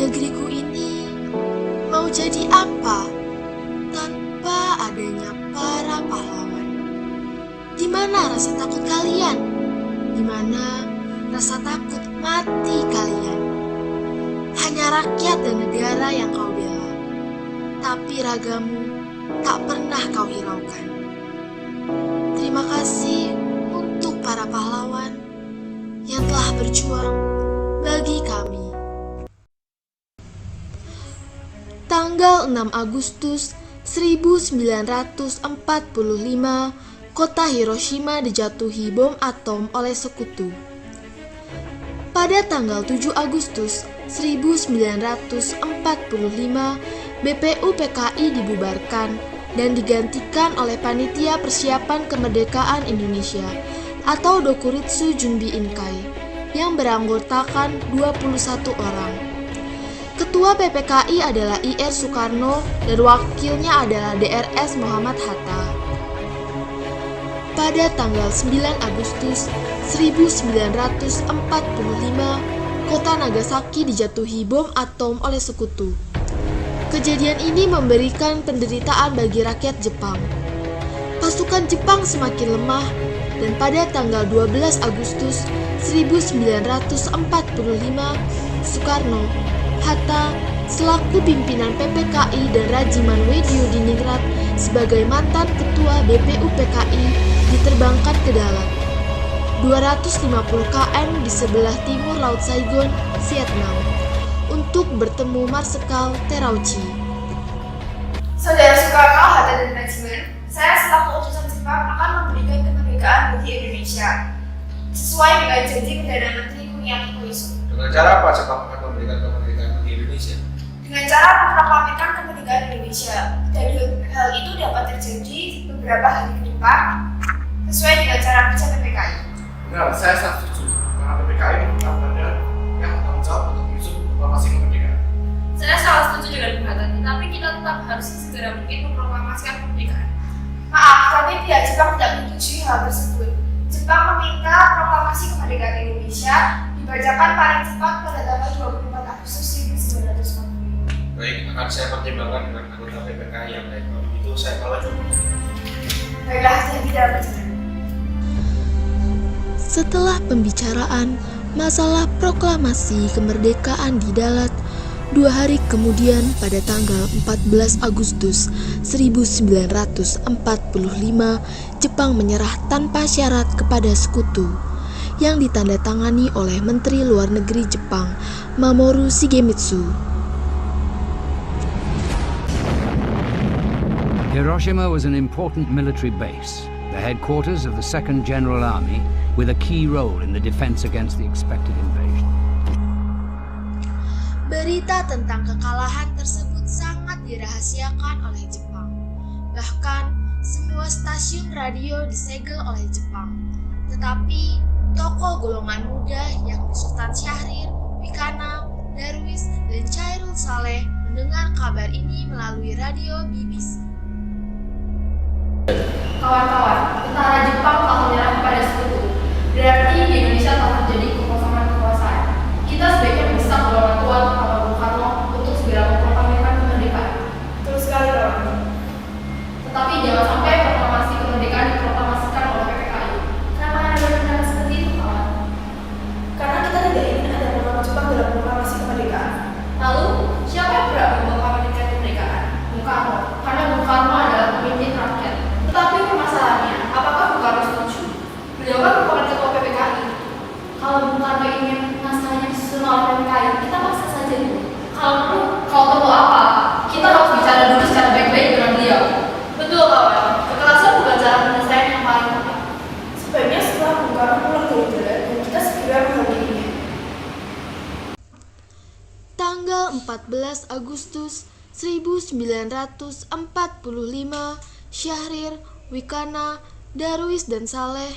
Negeriku ini mau jadi apa tanpa adanya para pahlawan? Di mana rasa takut kalian? Di mana rasa takut mati kalian? Hanya rakyat dan negara yang kau bela, tapi ragamu tak pernah kau hiraukan. Terima kasih untuk para pahlawan yang telah berjuang bagi kami. Tanggal 6 Agustus 1945, kota Hiroshima dijatuhi bom atom oleh sekutu. Pada tanggal 7 Agustus 1945, BPU PKI dibubarkan dan digantikan oleh Panitia Persiapan Kemerdekaan Indonesia atau Dokuritsu Junbi Inkai yang beranggotakan 21 orang. Ketua PPKI adalah IR Soekarno dan wakilnya adalah DRS Muhammad Hatta. Pada tanggal 9 Agustus 1945, kota Nagasaki dijatuhi bom atom oleh sekutu. Kejadian ini memberikan penderitaan bagi rakyat Jepang. Pasukan Jepang semakin lemah dan pada tanggal 12 Agustus 1945, Soekarno, Hatta, selaku pimpinan PPKI dan Rajiman Weddiodiningrat sebagai mantan ketua BPU PKI diterbangkan ke darat 250 km di sebelah timur Laut Saigon, Vietnam, untuk bertemu Marsekal Terauchi. Saudara Soekarno, Hatta dan Rajiman, saya selaku utusan Jepang akan memberikan kemerdekaan bagi Indonesia sesuai dengan janji Perdana Menteri Kuniaki Koizumi. Dengan cara apa Jepang akan memberikan kemerdekaan bagi Indonesia? Dengan cara memproklamirkan kemerdekaan Indonesia, dan hal itu dapat terjadi beberapa hari ke depan sesuai dengan cara kerja PPKI. Benar, saya sangat setuju karena PPKI merupakan badan yang bertanggung jawab untuk menyusun proklamasi kemerdekaan. Saya sangat setuju dengan Bung Hatta, tapi kita tetap harus segera mungkin memproklamasikan kemerdekaan. Maaf, tapi pihak Jepang tidak menyetujui hal tersebut. Jepang meminta proklamasi kemerdekaan Indonesia dibacakan paling cepat pada tanggal 24 Agustus 1945. Baik, akan saya pertimbangkan dengan anggota PPKI yang lain. Kalau begitu saya pamit. Baiklah, hati-hati dalam perjalanan. Setelah pembicaraan masalah proklamasi kemerdekaan di Dalat, 2 hari kemudian pada tanggal 14 Agustus 1945, Jepang menyerah tanpa syarat kepada sekutu yang ditandatangani oleh Menteri Luar Negeri Jepang, Mamoru Shigemitsu. Hiroshima was an important military base, the headquarters of the Second General Army, with a key role in the defense against the expected invasion. Berita tentang kekalahan tersebut sangat dirahasiakan oleh Jepang. Bahkan, semua stasiun radio disegel oleh Jepang. Tetapi, tokoh golongan muda yakni Sultan Syahrir, Wikana, Darwis, dan Chairul Saleh mendengar kabar ini melalui radio BBC. Kawan-kawan, tentara Jepang telah menyerah kepada sekutu. Berarti di Indonesia telah terjadi kekosongan kekuasaan. Kita sebaiknya mendesak golongan tua Bapak Bung Karno untuk segera memproklamirkan kemerdekaan. Betul sekali, kawan. Tetapi jangan sampai proklamasi kemerdekaan diproklamasikan oleh PPKI. Kenapa ada rencana seperti itu, kawan? Karena kita tidak ingin ada golongan Jepang dalam proklamasi kemerdekaan. Lalu, siapa yang berhak memproklamirkan kemerdekaan? Bung Karno. Karena Bung Karno adalah pemimpin rakyat. Tetapi permasalahannya, apakah Bung Karno setuju? Beliau kan merupakan ketua PPKI. Kalau Bung Karno ingin naskahnya disusun oleh PPKI, kita paksa saja dulu. Kalau perlu apa? Kita harus bicara dulu secara baik-baik dengan beliau. Betul, kawan. Kekerasan bukan cara penyelesaian yang paling tepat. Sebaiknya setelah Bung Karno pulang dari Dalat dan kita segera menghadirinya. Tanggal 14 Agustus 1945, Syahrir, Wikana, Darwis, dan Saleh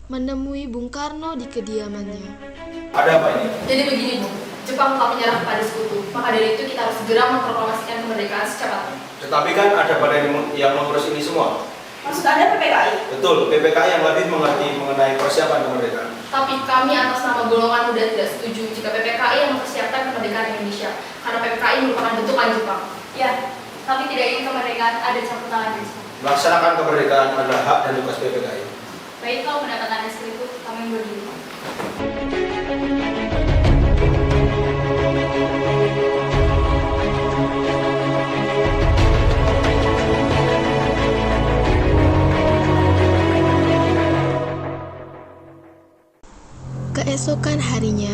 menemui Bung Karno di kediamannya. Ada apa ini? Jadi begini, Bu. Jepang telah menyerah kepada sekutu. Maka dari itu kita harus segera memproklamasikan kemerdekaan secepatnya. Tetapi kan ada badan yang mengurus ini semua. Maksud Anda PPKI? Betul, PPKI yang lebih mengerti mengenai persiapan kemerdekaan. Tapi kami atas nama golongan muda tidak setuju jika PPKI yang mempersiapkan kemerdekaan Indonesia. Karena ini merupakan bentukan Jepang. Ya, kami tidak ingin kemerdekaan ada campur tangan di sini. Melaksanakan kemerdekaan adalah hak dan tugas PPKI. Baik, kalau mendapatkan es itu, kami berdiri. Keesokan harinya,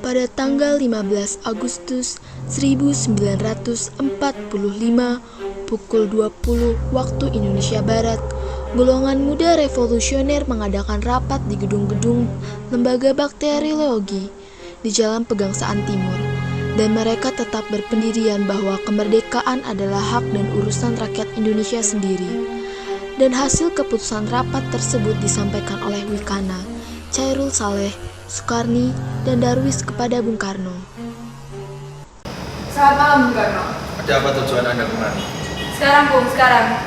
pada tanggal 15 Agustus 1945 pukul 20 waktu Indonesia Barat, golongan muda revolusioner mengadakan rapat di gedung-gedung Lembaga Bakteriologi di Jalan Pegangsaan Timur, dan mereka tetap berpendirian bahwa kemerdekaan adalah hak dan urusan rakyat Indonesia sendiri. Dan hasil keputusan rapat tersebut disampaikan oleh Wikana, Chairul Saleh, Sukarni, dan Darwis kepada Bung Karno. Selamat malam Bung Karno. Ada apa tujuan Anda kemari? Sekarang Bung,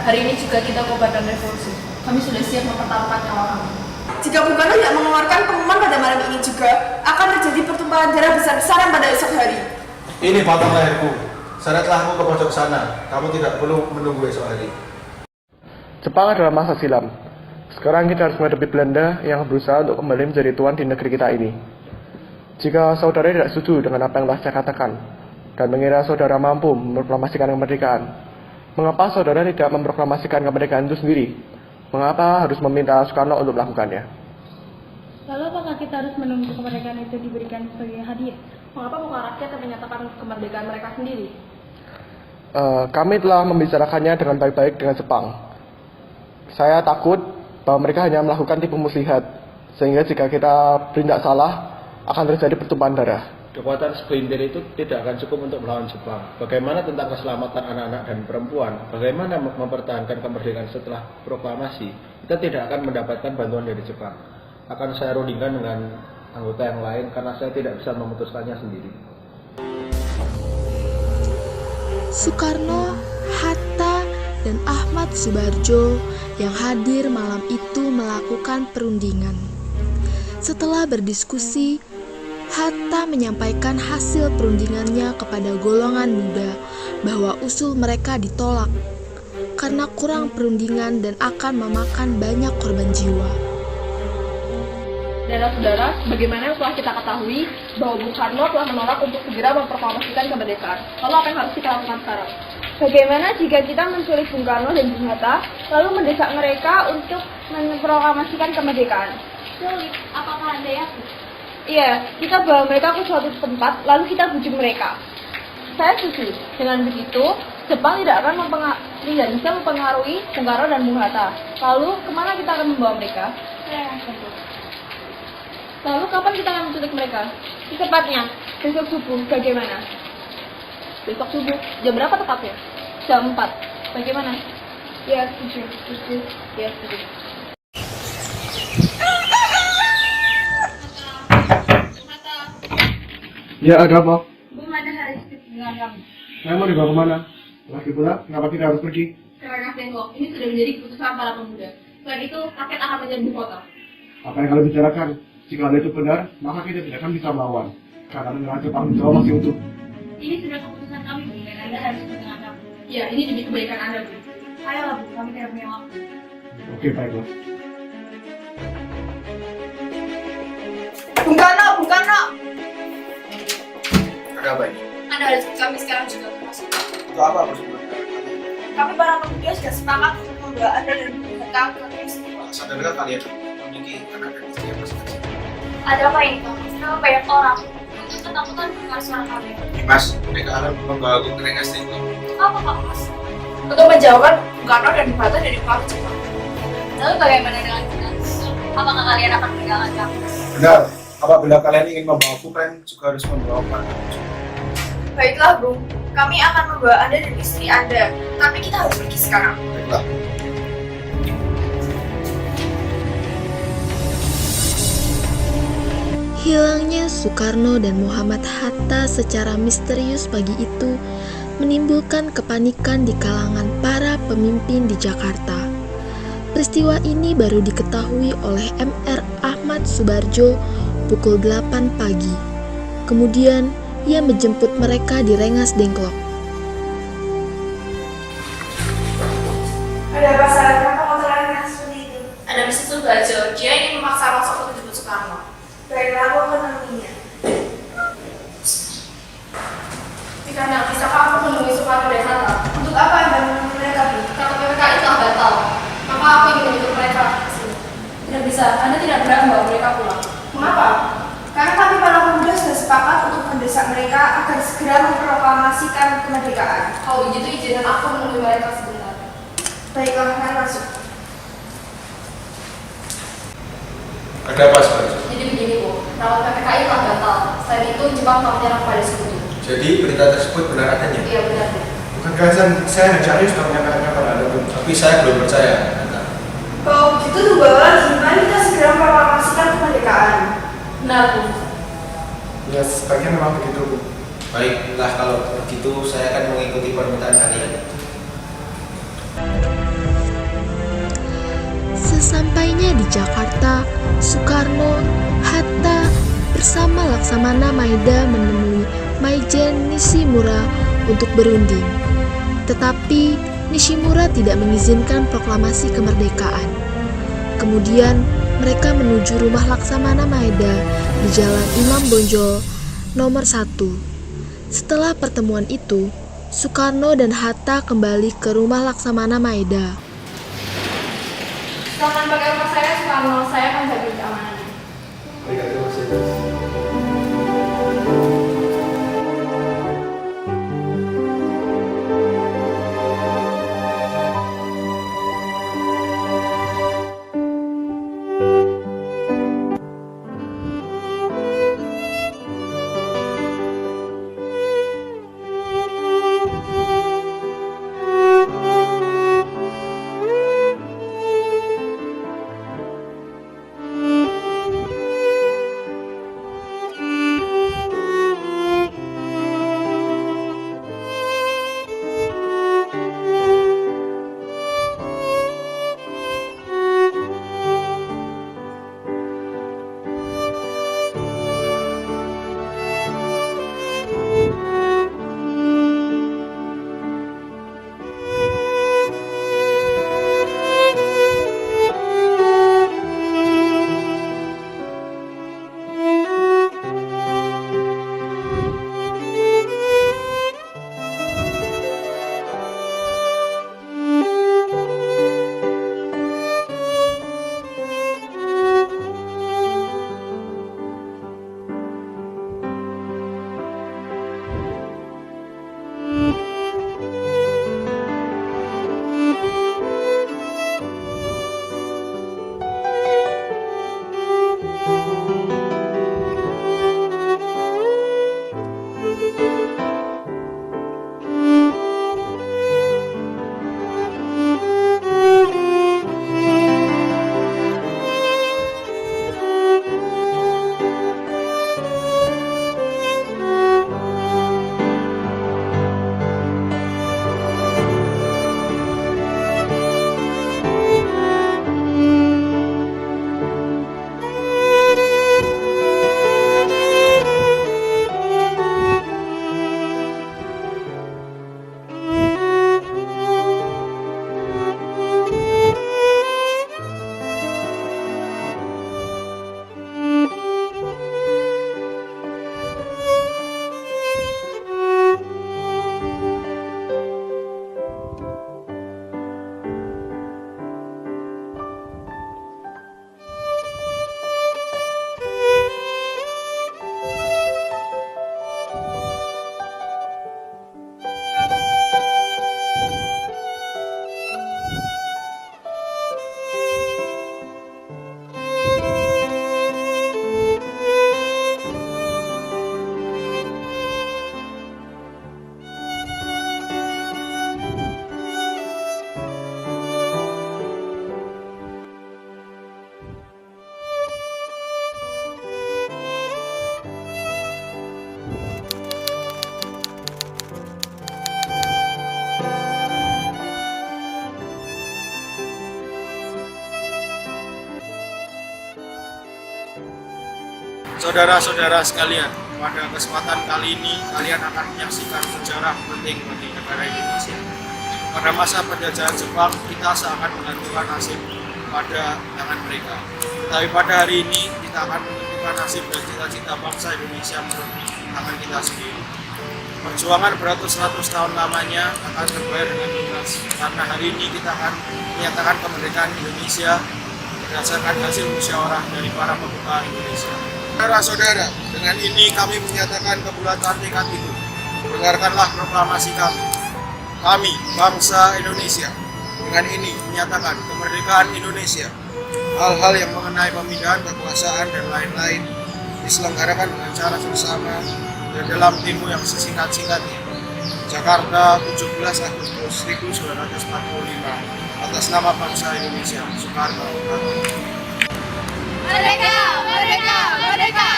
hari ini juga kita kobarkan revolusi. Kami sudah siap mempertaruhkan nyawa kami. Jika Bung Karno tidak mengeluarkan pengumuman pada malam ini juga, akan terjadi pertumpahan darah besar-besaran pada esok hari. Ini batang leherku. Seretlah aku ke pojok sana. Kamu tidak perlu menunggu esok hari. Jepang adalah masa silam. Sekarang kita harus menghadapi Belanda yang berusaha untuk kembali menjadi tuan di negeri kita ini. Jika saudara tidak setuju dengan apa yang telah saya katakan, dan mengira saudara mampu memproklamasikan kemerdekaan, mengapa saudara tidak memproklamasikan kemerdekaan itu sendiri? Mengapa harus meminta Soekarno untuk melakukannya? Lalu apakah kita harus menunggu kemerdekaan itu diberikan sebagai hadiah? Mengapa bukan rakyat yang menyatakan kemerdekaan mereka sendiri? Kami telah membicarakannya dengan baik-baik dengan Jepang. Saya takut bahwa mereka hanya melakukan tipu muslihat, sehingga jika kita bertindak salah, akan terjadi pertumpahan darah. Kekuatan segelintir itu tidak akan cukup untuk melawan Jepang. Bagaimana tentang keselamatan anak-anak dan perempuan? Bagaimana mempertahankan kemerdekaan setelah proklamasi? Kita tidak akan mendapatkan bantuan dari Jepang. Akan saya rundingkan dengan anggota yang lain karena saya tidak bisa memutuskannya sendiri. Soekarno, Hatta, dan Ahmad Subarjo yang hadir malam itu melakukan perundingan. Setelah berdiskusi, Hatta menyampaikan hasil perundingannya kepada golongan muda bahwa usul mereka ditolak karena kurang perundingan dan akan memakan banyak korban jiwa. Saudara-saudara, bagaimana yang telah kita ketahui bahwa Bung Karno telah menolak untuk segera memproklamasikan kemerdekaan. Lalu apa yang harus kita lakukan sekarang? Bagaimana jika kita menculik Bung Karno dan Bung Hatta, lalu mendesak mereka untuk memproklamasikan kemerdekaan? Sulit, apakah Anda yakin? Iya, kita bawa mereka ke suatu tempat, lalu kita bujuk mereka. Saya setuju. Dengan begitu, Jepang tidak bisa mempengaruhi Bung Karno dan Bung Hatta. Lalu, kemana kita akan membawa mereka? Saya setuju. Lalu, kapan kita akan menculik mereka? Secepatnya, besok subuh. Bagaimana? Besok subuh, jam berapa tepatnya? Jam 4. Bagaimana? Ya, setuju. Ya, setuju. Ya, ada apa? Bung ada hari dengan kami. Saya mau dibawa kemana? Lagi pula, kenapa kita harus pergi? Karena tengok, ini sudah menjadi keputusan para pemuda. Selain itu, rakyat akan menyerbu kota. Apa yang kalian bicarakan? Jika hal itu benar, maka kita tidak akan bisa melawan. Karena menyerang Jepang Jawa masih utuh. Ini sudah keputusan kami, Bung, dan Anda harus dengan kami. Ya, ini demi kebaikan Anda, Bu. Ayolah, Bung, kami tidak punya waktu. Oke, baiklah. Bung Karno, Bung Karno! Ada apa ini? Anda harus kami sekarang juga termasuk. Untuk apa bersebut? Kami para pemuda sudah sepakat untuk membawa Anda dan Bung Hatta ke Indonesia. Sadarkah kalian memiliki anak dan istri yang masing-masing? Ada apa ini, Tom? Kenapa banyak orang? Untuk ketakutan mendengar suara kami. Mas, mereka akan membawa aku ke Rengas Dengklok. Apa, Pak Mas? Untuk menjauhkan Bung Karno dan Bung Hatta dari pengaruh Jepang. Lalu bagaimana dengan kita? Apakah kalian akan meninggalkan kami? Benar, apabila kalian ingin membawaku, kalian juga harus membawa panah. Baiklah, Bung. Kami akan membawa Anda dan istri Anda. Tapi kita harus pergi sekarang. Baiklah. Hilangnya Soekarno dan Muhammad Hatta secara misterius pagi itu menimbulkan kepanikan di kalangan para pemimpin di Jakarta. Peristiwa ini baru diketahui oleh Mr. Ahmad Subarjo pukul 8 pagi. Kemudian ia menjemput mereka di Rengas Dengklok. Ada apa salah kenapa kau terlihat seperti itu? Ada Mr. Subajo, dia ingin memaksa Mas untuk menjemput Soekarno. Baiklah, aku akan menemuinya. Karena bisakah aku menemui Soekarno dan Hatta? Untuk apa Anda menemui mereka? Karena PPKI telah batal. Maka aku ingin menjemput mereka ke sini. Tidak bisa, Anda tidak berhak membawa mereka pulang. Mengapa? Karena kami para pemuda sudah sepakat untuk mendesak mereka agar segera memproklamasikan kemerdekaan. Kalau begitu izinkan aku menemui mereka sebentar. Baiklah, mari masuk. Ada apa sebenarnya? Jadi begini Bu, rapat PPKI telah batal. Selain itu Jepang telah menyerang pada Sekutu. Jadi berita tersebut benar adanya? Iya benar. Bukankah saya mencari sudah menyampaikan kepada Anda, Bu? Tapi saya belum percaya. Kalau begitu tunggu apa lagi? Mari kita segera memproklamasikan kemerdekaan. Benar Bu. Ya, sebaiknya memang begitu, Bu. Baiklah, kalau begitu saya akan mengikuti permintaan kalian. Sesampainya di Jakarta, Soekarno, Hatta, bersama Laksamana Maeda menemui Maijen Nishimura untuk berunding. Tetapi Nishimura tidak mengizinkan proklamasi kemerdekaan. Kemudian mereka menuju rumah Laksamana Maeda di Jalan Imam Bonjol nomor 1. Setelah pertemuan itu, Soekarno dan Hatta kembali ke rumah Laksamana Maeda. Silakan pakai rumah saya, Soekarno. Saya akan jaga keamanannya. Baik, terima kasih. Saudara-saudara sekalian, Pada kesempatan kali ini, kalian akan menyaksikan sejarah penting bagi negara Indonesia. Pada masa penjajahan Jepang, kita seakan menggantungkan nasib pada tangan mereka. Tapi pada hari ini, kita akan menentukan nasib dan cita-cita bangsa Indonesia melalui tangan kita sendiri. Perjuangan beratus-ratus tahun lamanya akan terbayar dengan lunas, karena hari ini kita akan menyatakan kemerdekaan Indonesia berdasarkan hasil musyawarah dari para pembuka Indonesia. Saudara-saudara, dengan ini kami menyatakan kebulatan tekad itu. Dengarkanlah proklamasi kami. Kami, bangsa Indonesia, dengan ini menyatakan kemerdekaan Indonesia. Hal-hal yang mengenai pemindahan kekuasaan dan lain-lain diselenggarakan dengan cara bersama dan dalam tempo yang sesingkat-singkatnya. Jakarta, 17 Agustus 1945, atas nama bangsa Indonesia, Soekarno. Merdeka! Merdeka! Merdeka!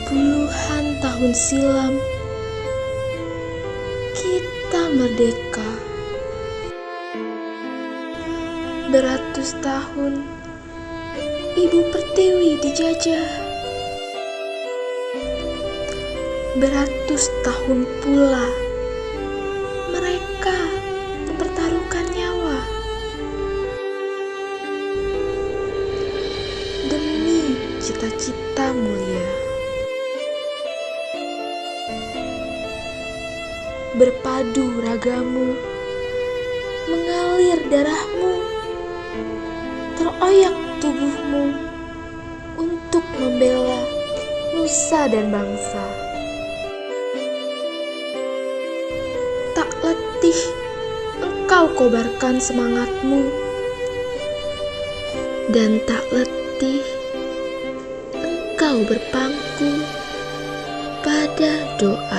Puluhan tahun silam, kita merdeka. Beratus tahun, Ibu Pertiwi dijajah. Beratus tahun pula, mereka mempertaruhkan nyawa demi cita-cita mulia. Berpadu ragamu, mengalir darahmu, teroyak tubuhmu untuk membela nusa dan bangsa. Tak letih engkau kobarkan semangatmu, dan tak letih engkau berpangku pada doa.